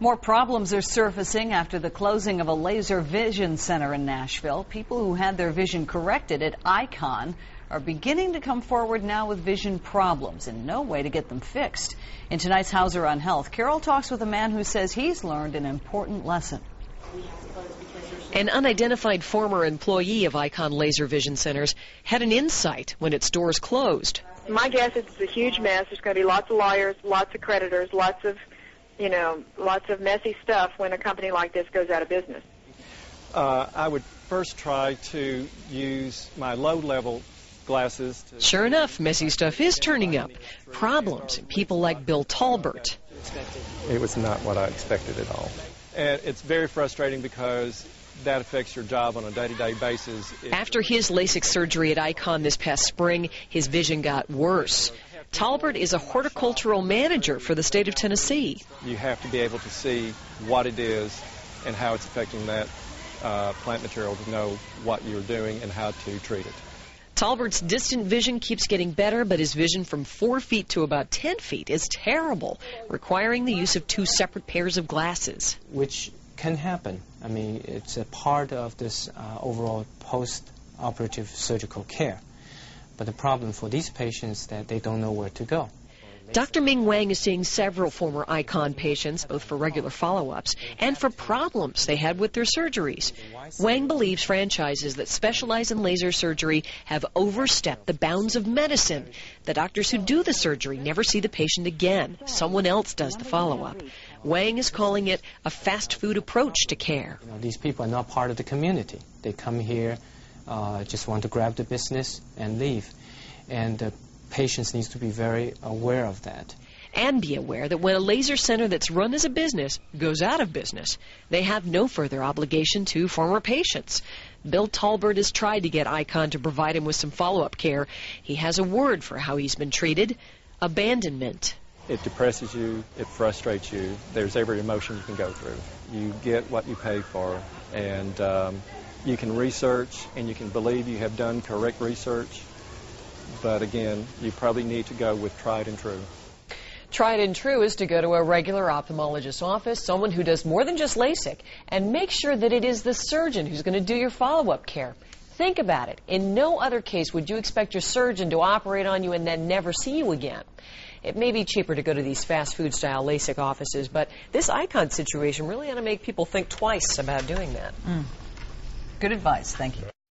More problems are surfacing after the closing of a laser vision center in Nashville. People who had their vision corrected at ICON are beginning to come forward now with vision problems and no way to get them fixed. In tonight's Hauser on Health, Carol talks with a man who says he's learned an important lesson. An unidentified former employee of ICON Laser Vision Centers had an insight when its doors closed. My guess is it's a huge mess. There's going to be lots of lawyers, lots of creditors, lots of messy stuff when a company like this goes out of business. I would first try to use my low-level glasses. Sure enough, messy stuff is turning up. Problems in people like Bill Talbert. It was not what I expected at all. And it's very frustrating because that affects your job on a day-to-day basis. After his LASIK surgery at ICON this past spring, his vision got worse. Talbert is a horticultural manager for the state of Tennessee. You have to be able to see what it is and how it's affecting that plant material to know what you're doing and how to treat it. Talbert's distant vision keeps getting better, but his vision from 4 feet to about 10 feet is terrible, requiring the use of 2 separate pairs of glasses. Which can happen. I mean, it's a part of this overall post-operative surgical care. But the problem for these patients is that they don't know where to go. Dr. Ming Wang is seeing several former ICON patients, both for regular follow-ups and for problems they had with their surgeries. Wang believes franchises that specialize in laser surgery have overstepped the bounds of medicine. The doctors who do the surgery never see the patient again. Someone else does the follow-up. Wang is calling it a fast food approach to care. These people are not part of the community. They come here, just want to grab the business and leave. And the patients need to be very aware of that. And be aware that when a laser center that's run as a business goes out of business, they have no further obligation to former patients. Bill Talbert has tried to get ICON to provide him with some follow-up care. He has a word for how he's been treated: abandonment. It depresses you, it frustrates you. There's every emotion you can go through. You get what you pay for, and you can research and you can believe you have done correct research. But again, you probably need to go with tried and true. Tried and true is to go to a regular ophthalmologist's office, someone who does more than just LASIK, and make sure that it is the surgeon who's going to do your follow-up care. Think about it. In no other case would you expect your surgeon to operate on you and then never see you again. It may be cheaper to go to these fast food style LASIK offices, but this ICON situation really ought to make people think twice about doing that. Good advice. Thank you.